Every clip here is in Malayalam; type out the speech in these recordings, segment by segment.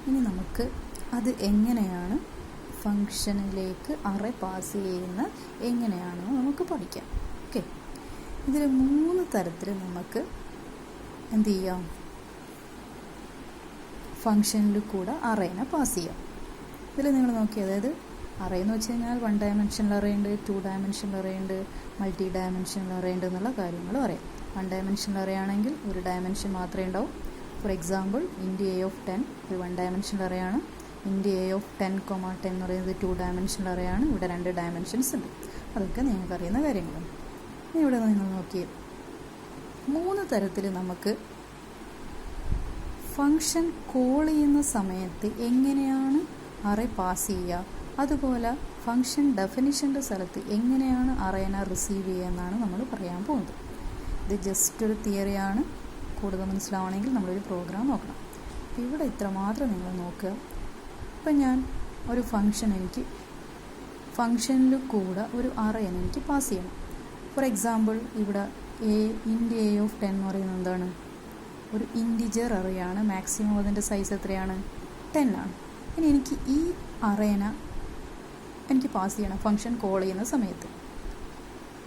ഇനി നമുക്ക് അത് എങ്ങനെയാണ് ഫങ്ഷനിലേക്ക് അറേ പാസ് ചെയ്യുന്ന എങ്ങനെയാണെന്ന് നമുക്ക് പഠിക്കാം. ഓക്കെ, ഇതിൽ 3 തരത്തിൽ നമുക്ക് എന്ത് ചെയ്യാം, ഫങ്ഷനിൽ കൂടെ അറേനെ പാസ് ചെയ്യാം. ഇതിൽ നിങ്ങൾ നോക്കി, അതായത് അറേ എന്ന് വെച്ച് കഴിഞ്ഞാൽ 1 ഡയമെൻഷനിൽ അറേ ഉണ്ട്, 2 ഡയമെൻഷനിൽ അറേ ഉണ്ട്, മൾട്ടി ഡയമെൻഷനിൽ അറേ ഉണ്ട് എന്നുള്ള കാര്യങ്ങൾ പറയാം. 1 ഡയമെൻഷനിൽ അറേ ആണെങ്കിൽ ഒരു ഡയമെൻഷൻ മാത്രമേ ഉണ്ടാവും. ഫോർ എക്സാമ്പിൾ ഇൻറ്റ് എ ഓഫ് 10 ഒരു 1 ഡയമെൻഷനിൽ അറേ ആണ്. ഇൻറ്റ് എ ഓഫ് 10,10 എന്ന് പറയുന്നത് 2 ഡയമെൻഷനിൽ അറേ ആണ്. ഇവിടെ 2 ഡയമെൻഷൻസ് ഉണ്ട്. അതൊക്കെ നിങ്ങൾക്ക് അറിയുന്ന കാര്യങ്ങളാണ്. ഇനി ഇവിടെ നിങ്ങൾ നോക്കിയത് 3 തരത്തിൽ നമുക്ക് ഫങ്ഷൻ കോൾ ചെയ്യുന്ന സമയത്ത് എങ്ങനെയാണ് അറേ പാസ് ചെയ്യുക, അതുപോലെ ഫങ്ഷൻ ഡെഫിനിഷൻ്റെ സ്ഥലത്ത് എങ്ങനെയാണ് അറേനെ റിസീവ് ചെയ്യുക എന്നാണ് നമ്മൾ പറയാൻ പോകുന്നത്. ഇത് ജസ്റ്റ് ഒരു തിയറിയാണ്. കൂടുതൽ മനസ്സിലാവണമെങ്കിൽ നമ്മളൊരു പ്രോഗ്രാം നോക്കണം. അപ്പോൾ ഇവിടെ ഇത്രമാത്രം നിങ്ങൾ നോക്കുക. ഇപ്പം ഞാൻ ഒരു ഫങ്ഷനിൽ കൂടെ ഒരു അറേനെ എനിക്ക് പാസ് ചെയ്യണം. ഫോർ എക്സാമ്പിൾ ഇവിടെ ഇൻറ്റ് എ ഓഫ് 10 എന്ന് പറയുന്നത് എന്താണ്, ഒരു ഇൻറ്റിജർ അറേയാണ്. മാക്സിമം അതിൻ്റെ സൈസ് എത്രയാണ്, 10 ആണ്. ഇനി എനിക്ക് ഈ അറേനെ എനിക്ക് പാസ് ചെയ്യണം ഫങ്ഷൻ കോൾ ചെയ്യുന്ന സമയത്ത്.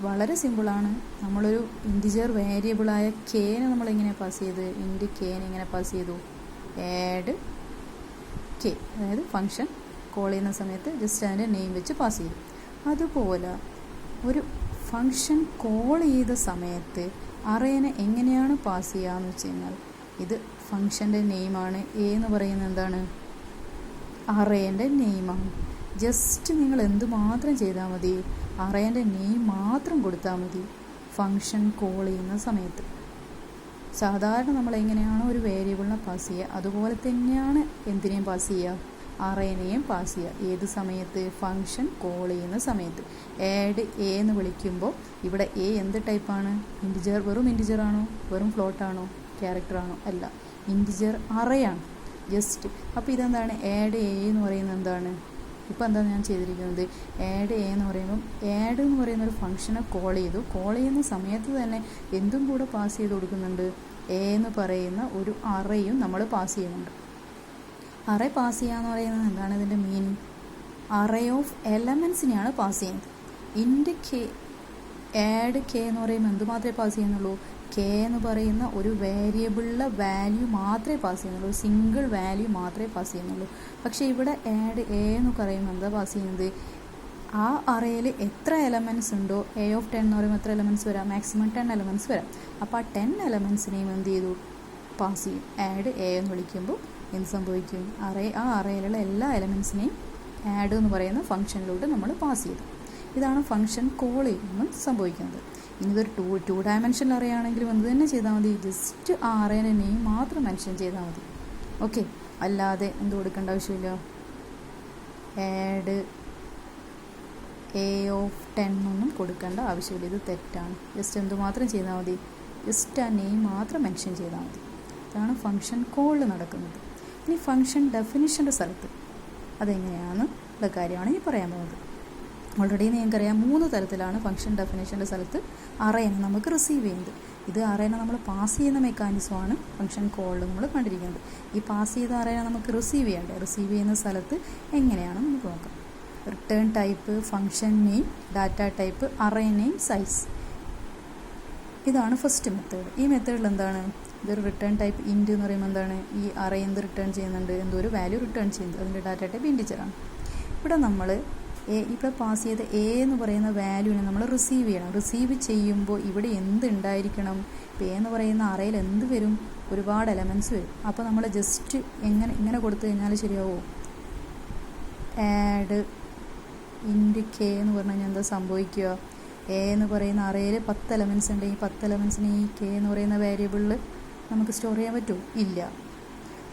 വളരെ സിമ്പിളാണ്. നമ്മളൊരു ഇൻറ്റിജർ വേരിയബിളായ കെനെ നമ്മളെങ്ങനെ പാസ് ചെയ്ത്, ഇൻറ്റ് കെനെ എങ്ങനെ പാസ് ചെയ്തു, ആഡ് കെ, അതായത് ഫങ്ഷൻ കോൾ ചെയ്യുന്ന സമയത്ത് ജസ്റ്റ് അതിൻ്റെ നെയിം വെച്ച് പാസ് ചെയ്തു. അതുപോലെ ഒരു ഫങ്ഷൻ കോൾ ചെയ്ത സമയത്ത് അറേനെ എങ്ങനെയാണ് പാസ് ചെയ്യുക എന്ന് വെച്ച് കഴിഞ്ഞാൽ, ഇത് ഫങ്ഷൻ്റെ നെയിമാണ്. എ എന്ന് പറയുന്നത് എന്താണ്, അറേൻ്റെ നെയിമാണ്. ജസ്റ്റ് നിങ്ങൾ എന്തുമാത്രം ചെയ്താൽ മതി, അറേൻ്റെ നെയിം മാത്രം കൊടുത്താൽ മതി ഫങ്ഷൻ കോൾ ചെയ്യുന്ന സമയത്ത്. സാധാരണ നമ്മൾ എങ്ങനെയാണോ ഒരു വേരിയബിളിനെ പാസ് ചെയ്യുക, അതുപോലെ തന്നെയാണ് എന്തിനേയും പാസ് ചെയ്യുക, അറേനെയും പാസ് ചെയ്യുക. ഏത് സമയത്ത്, ഫങ്ഷൻ കോൾ ചെയ്യുന്ന സമയത്ത്. ആഡ് എ എന്ന് വിളിക്കുമ്പോൾ ഇവിടെ എ എന്ത് ടൈപ്പാണ്, ഇൻറ്റിജർ, വെറും ഇൻറ്റിജർ ആണോ, വെറും ഫ്ലോട്ടാണോ, ക്യാരക്ടറാണോ, അല്ല, ഇൻറ്റിജർ അറേയാണ് ജസ്റ്റ്. അപ്പോൾ ഇതെന്താണ്, ആഡ് എ എന്ന് പറയുന്നത് എന്താണ്, ഇപ്പോൾ എന്താണ് ഞാൻ ചെയ്തിരിക്കുന്നത്, ആഡ് എ എന്ന് പറയുമ്പം ആഡ് എന്ന് പറയുന്ന ഒരു ഫംഗ്ഷനെ കോൾ ചെയ്യുന്ന സമയത്ത് തന്നെ എന്തും കൂടെ പാസ് ചെയ്ത് കൊടുക്കുന്നുണ്ട്, എ എന്ന് പറയുന്ന ഒരു അറേയും നമ്മൾ പാസ് ചെയ്യുന്നുണ്ട്. അറേ പാസ് ചെയ്യുക എന്ന് പറയുന്നത് എന്താണ്, ഇതിൻ്റെ മീനിങ്, അറേ ഓഫ് എലമെൻസിനെയാണ് പാസ് ചെയ്യുന്നത്. ഇൻറ്റ് കെ, ആഡ് കെ എന്ന് പറയുമ്പോൾ എന്തുമാത്രമേ പാസ് ചെയ്യുന്നുള്ളൂ, കെ എന്ന് പറയുന്ന ഒരു വേരിയബിളിലെ വാല്യൂ മാത്രമേ പാസ് ചെയ്യുന്നുള്ളൂ, ഒരു സിംഗിൾ വാല്യൂ മാത്രമേ പാസ് ചെയ്യുന്നുള്ളൂ. പക്ഷേ ഇവിടെ ആഡ് എ എന്ന് പറയുമ്പോൾ എന്താ പാസ് ചെയ്യുന്നത്, ആ അറേയിൽ എത്ര എലമെൻറ്റ്സ് ഉണ്ടോ, എ ഓഫ് 10 എന്ന് പറയുമ്പോൾ എത്ര എലമെൻറ്റ്സ് വരാം, മാക്സിമം 10 എലമെൻറ്റ്സ് വരാം. അപ്പോൾ ആ 10 എലമെൻറ്റ്സിനെയും എന്ത് ചെയ്തു, പാസ് ചെയ്യും. ആഡ് എ എന്ന് വിളിക്കുമ്പോൾ എന്ത് സംഭവിക്കും, ആ അറേയിലുള്ള എല്ലാ എലമെൻറ്റ്സിനെയും ആഡ് എന്ന് പറയുന്ന ഫംഗ്ഷനിലൂടെ നമ്മൾ പാസ് ചെയ്തു. ഇതാണ് ഫംഗ്ഷൻ കോൾ ചെയ്യുമ്പോൾ സംഭവിക്കുന്നത്. ഇനി ഇതൊരു 2 ഡയമെൻഷനിൽ അറേ ആണെങ്കിലും എന്ത് തന്നെ ചെയ്താൽ മതി, ജസ്റ്റ് ആ അറേനെ നെയിം മാത്രം മെൻഷൻ ചെയ്താൽ മതി. ഓക്കെ, അല്ലാതെ എന്ത് കൊടുക്കേണ്ട ആവശ്യമില്ല, ആഡ് എ ഓഫ് 10 ഒന്നും കൊടുക്കേണ്ട ആവശ്യമില്ല. ഇത് തെറ്റാണ്. ജസ്റ്റ് എന്തുമാത്രം ചെയ്താൽ മതി, ജസ്റ്റ് ആ നെയിം മാത്രം മെൻഷൻ ചെയ്താൽ മതി. ഇതാണ് ഫംഗ്ഷൻ കോളിൽ നടക്കുന്നത്. ഇനി ഫംഗ്ഷൻ ഡെഫിനിഷൻ്റെ സ്ഥലത്ത് അതെങ്ങനെയാണെന്നുള്ള കാര്യമാണ് ഇനി പറയാൻ പോകുന്നത്. ഓൾറെഡി നിങ്ങൾക്കറിയാം 3 തരത്തിലാണ് ഫംഗ്ഷൻ ഡെഫിനിഷൻ്റെ സ്ഥലത്ത് അറേനെ നമുക്ക് റിസീവ് ചെയ്യുന്നത്. ഇത് അറേനെ നമ്മൾ പാസ് ചെയ്യുന്ന മെക്കാനിസമാണ് ഫംഗ്ഷൻ കോളിൽ നമ്മൾ കണ്ടിരിക്കുന്നത്. ഈ പാസ് ചെയ്ത അറേനെ നമുക്ക് റിസീവ് ചെയ്യുന്ന സ്ഥലത്ത് എങ്ങനെയാണെന്ന് നമുക്ക് നോക്കാം. Return type, function name, data type, array name, size. ഇതാണ് ഫസ്റ്റ് മെത്തേഡ്. ഈ മെത്തേഡിൽ എന്താണ്, ഇതൊരു റിട്ടേൺ ടൈപ്പ് ഇൻറ്റ് എന്ന് പറയുമ്പോൾ എന്താണ്, ഈ അറേ എന്ത് റിട്ടേൺ ചെയ്യുന്നുണ്ട്, എന്തോ ഒരു വാല്യൂ റിട്ടേൺ ചെയ്യുന്നത്, അതിൻ്റെ ഡാറ്റ ടൈപ്പ് ഇൻറ്റിജറാണ്. ഇവിടെ നമ്മൾ ഇവിടെ പാസ് ചെയ്ത എ എന്ന് പറയുന്ന വാല്യൂവിനെ നമ്മൾ റിസീവ് ചെയ്യണം. റിസീവ് ചെയ്യുമ്പോൾ ഇവിടെ എന്ത് ഉണ്ടായിരിക്കണം, ഇപ്പോൾ എ എന്ന് പറയുന്ന അറേയിൽ എന്ത് വരും, ഒരുപാട് എലമെൻറ്റ്സ് വരും. അപ്പോൾ നമ്മൾ ജസ്റ്റ് ഇങ്ങനെ കൊടുത്തു കഴിഞ്ഞാൽ ശരിയാവോ, ആഡ് ഇൻറ്റ് കെ എന്ന് പറഞ്ഞു കഴിഞ്ഞാൽ എന്താ സംഭവിക്കുക, എ എന്ന് പറയുന്ന അറേയിൽ 10 എലമെൻറ്റ്സ് ഉണ്ട്. ഈ 10 എലമെൻറ്റ്സിന് ഈ കെ എന്ന് പറയുന്ന വേരിയബിളിൽ നമുക്ക് സ്റ്റോർ ചെയ്യാൻ പറ്റുമോ, ഇല്ല.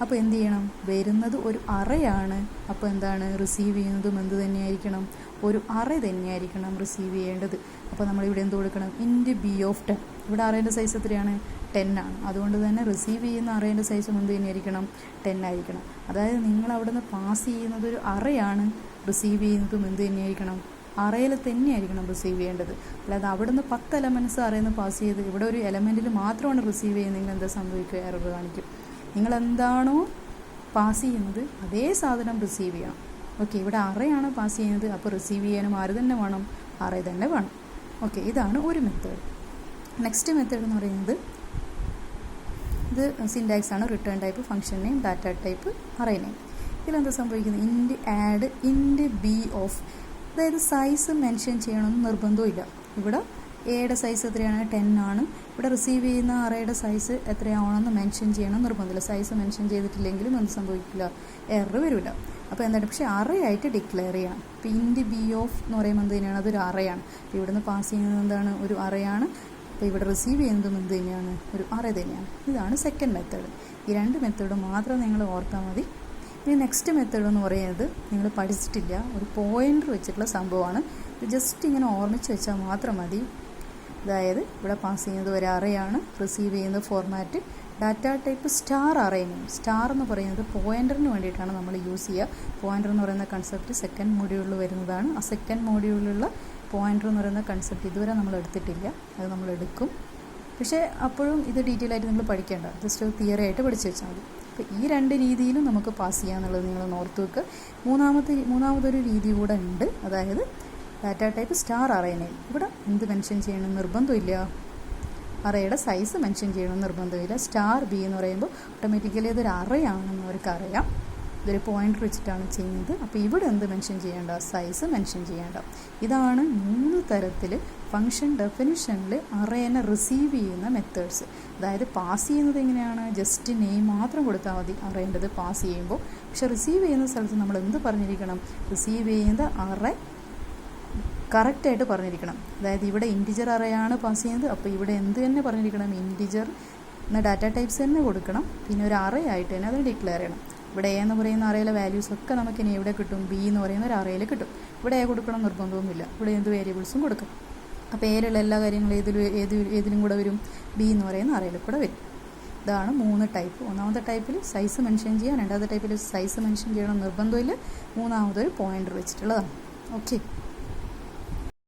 അപ്പോൾ എന്ത് ചെയ്യണം, വരുന്നത് ഒരു അറേയാണ്. അപ്പോൾ എന്താണ്, റിസീവ് ചെയ്യുന്നതും എന്ത് തന്നെയായിരിക്കണം, ഒരു അറേ തന്നെയായിരിക്കണം റിസീവ് ചെയ്യേണ്ടത്. അപ്പോൾ നമ്മളിവിടെ എന്ത് കൊടുക്കണം, ഇൻറ്റ് ബി ഓഫ് 10. ഇവിടെ അറേൻ്റെ സൈസ് എത്രയാണ്, 10 ആണ്. അതുകൊണ്ട് തന്നെ റിസീവ് ചെയ്യുന്ന അറേൻ്റെ സൈസും എന്ത് തന്നെയായിരിക്കണം, 10 ആയിരിക്കണം. അതായത് നിങ്ങൾ അവിടെ നിന്ന് പാസ് ചെയ്യുന്നത് ഒരു അറേയാണ്, റിസീവ് ചെയ്യുന്നതും എന്ത് തന്നെയായിരിക്കണം, അറേയിൽ തന്നെയായിരിക്കണം റിസീവ് ചെയ്യേണ്ടത്. അല്ലാതെ അവിടെ നിന്ന് 10 എലമെൻറ്റ്സ് അറേയിൽ നിന്ന് പാസ് ചെയ്ത് ഇവിടെ ഒരു എലമെൻറ്റിൽ മാത്രമാണ് റിസീവ് ചെയ്യുന്നതെങ്കിൽ എന്താ സംഭവിക്കുക, എറർ കാണിക്കും. നിങ്ങളെന്താണോ പാസ് ചെയ്യുന്നത് അതേ സാധനം റിസീവ് ചെയ്യണം. ഓക്കെ, ഇവിടെ അറയാണ് പാസ് ചെയ്യുന്നത്, അപ്പോൾ റിസീവ് ചെയ്യാനും ആര് തന്നെ വേണം? അറേ തന്നെ വേണം. ഓക്കെ, ഇതാണ് ഒരു മെത്തേഡ്. നെക്സ്റ്റ് മെത്തേഡ് എന്ന് പറയുന്നത് ഇത് സിൻടാക്സ് ആണ്. Return type, function name, data type, array name. ഇതിലെന്താ സംഭവിക്കുന്നത്? ഇൻറ്റ് ആഡ് ഇൻറ്റ് ബി ഓഫ്, അതായത് സൈസ് മെൻഷൻ ചെയ്യണമെന്ന് നിർബന്ധമില്ല. ഇവിടെ എയുടെ സൈസ് എത്രയാണ്? 10 ആണ്. ഇവിടെ റിസീവ് ചെയ്യുന്ന അറേയുടെ സൈസ് എത്രയാവണമെന്ന് മെൻഷൻ ചെയ്യണം നിർബന്ധമില്ല. സൈസ് മെൻഷൻ ചെയ്തിട്ടില്ലെങ്കിലും എന്ത് സംഭവിക്കില്ല? എറർ വരില്ല. അപ്പോൾ എന്താണ്? പക്ഷേ അറേ ആയിട്ട് ഡിക്ലെയർ ചെയ്യണം. ഇപ്പോൾ ഇൻറ്റ് ബി ഓഫ് എന്ന് പറയുമ്പോൾ എന്ത് തന്നെയാണ്? അതൊരു അറയാണ്. അപ്പോൾ ഇവിടുന്ന് പാസ് ചെയ്യുന്നത് എന്താണ്? ഒരു അറയാണ്. അപ്പോൾ ഇവിടെ റിസീവ് ചെയ്യുന്നതും എന്ത് തന്നെയാണ്? ഒരു അറേ തന്നെയാണ്. ഇതാണ് സെക്കൻഡ് മെത്തേഡ്. ഈ രണ്ട് മെത്തേഡ് മാത്രം നിങ്ങൾ ഓർത്താൽ മതി. ഇനി നെക്സ്റ്റ് മെത്തേഡ് എന്ന് പറയുന്നത് നിങ്ങൾ പഠിച്ചിട്ടില്ല, ഒരു പോയിൻ്റർ വെച്ചിട്ടുള്ള സംഭവമാണ്. ഇത് ജസ്റ്റ് ഇങ്ങനെ ഓർമ്മിച്ച് വെച്ചാൽ മാത്രം മതി. അതായത് ഇവിടെ പാസ് ചെയ്യുന്നത് ഒരു അറേയാണ്, റിസീവ് ചെയ്യുന്നത് format, data type star array name. Star എന്ന് പറയുന്നത് പോയിൻ്ററിന് വേണ്ടിയിട്ടാണ് നമ്മൾ യൂസ് ചെയ്യുക. പോയിൻ്റർ എന്ന് പറയുന്ന കൺസെപ്റ്റ് സെക്കൻഡ് മോഡ്യൂളിൽ വരുന്നതാണ്. ആ സെക്കൻഡ് മോഡ്യൂളിലുള്ള പോയിൻ്റർ എന്ന് പറയുന്ന കൺസെപ്റ്റ് ഇതുവരെ നമ്മൾ എടുത്തിട്ടില്ല, അത് നമ്മൾ എടുക്കും. പക്ഷേ അപ്പോഴും ഇത് ഡീറ്റെയിൽ ആയിട്ട് നിങ്ങൾ പഠിക്കേണ്ട, ജസ്റ്റ് തിയറി ആയിട്ട് പഠിച്ചു വെച്ചാൽ മതി. അപ്പോൾ ഈ രണ്ട് രീതിയിലും നമുക്ക് പാസ് ചെയ്യാന്നുള്ളത് നിങ്ങൾ ഓർത്ത് വെക്കുക. മൂന്നാമതൊരു രീതി കൂടെ ഉണ്ട്, അതായത് data type star array name. ഇവിടെ എന്ത് മെൻഷൻ ചെയ്യണം നിർബന്ധമില്ല, അറേയുടെ സൈസ് മെൻഷൻ ചെയ്യണം നിർബന്ധമില്ല. സ്റ്റാർ ബി എന്ന് പറയുമ്പോൾ ഓട്ടോമാറ്റിക്കലി അതൊരു അറയാണെന്ന് അവർക്ക് അറിയാം, ഇതൊരു പോയിൻ്റർ വെച്ചിട്ടാണ് ചെയ്യുന്നത്. അപ്പോൾ ഇവിടെ എന്ത് മെൻഷൻ ചെയ്യേണ്ട? സൈസ് മെൻഷൻ ചെയ്യേണ്ട. ഇതാണ് 3 തരത്തിൽ ഫംഗ്ഷൻ ഡെഫിനിഷനിൽ അറേനെ റിസീവ് ചെയ്യുന്ന മെത്തേഡ്സ്. അതായത് പാസ് ചെയ്യുന്നത് എങ്ങനെയാണ്? ജസ്റ്റ് നെയിം മാത്രം കൊടുത്താൽ മതി അറേൻ്റെത് പാസ് ചെയ്യുമ്പോൾ. പക്ഷെ റിസീവ് ചെയ്യുന്ന സ്ഥലത്ത് നമ്മൾ എന്ത് പറഞ്ഞിരിക്കണം? റിസീവ് ചെയ്യുന്ന അറേ കറക്റ്റായിട്ട് പറഞ്ഞിരിക്കണം. അതായത് ഇവിടെ ഇൻറ്റിജർ അറേയാണ് പാസ് ചെയ്യുന്നത്, അപ്പോൾ ഇവിടെ എന്ത് തന്നെ പറഞ്ഞിരിക്കണം? ഇൻറ്റിജർ എന്ന ഡാറ്റ ടൈപ്സ് തന്നെ കൊടുക്കണം. പിന്നെ ഒരു അറേ ആയിട്ട് തന്നെ അത് ഡിക്ലെയർ ചെയ്യണം. ഇവിടെ എ എന്ന് പറയുന്ന അറയിലെ വാല്യൂസ് ഒക്കെ നമുക്കിനി എവിടെ കിട്ടും? ബി എന്ന് പറയുന്ന ഒരു അറയിൽ കിട്ടും. ഇവിടെ എ കൊടുക്കണം നിർബന്ധമൊന്നുമില്ല, ഇവിടെ എന്ത് വേരിയബിൾസും കൊടുക്കും. അപ്പോൾ എയിലുള്ള എല്ലാ കാര്യങ്ങളും ഏതിലും കൂടെ വരും? ബി എന്ന് പറയുന്ന അറയിൽ കൂടെ വരും. ഇതാണ് 3 ടൈപ്പ്. ഒന്നാമത്തെ ടൈപ്പിൽ സൈസ് മെൻഷൻ ചെയ്യാം, രണ്ടാമത്തെ ടൈപ്പിൽ സൈസ് മെൻഷൻ ചെയ്യണം നിർബന്ധമില്ല, മൂന്നാമതൊരു പോയിൻ്റർ വെച്ചിട്ടുള്ളതാണ്. ഓക്കെ.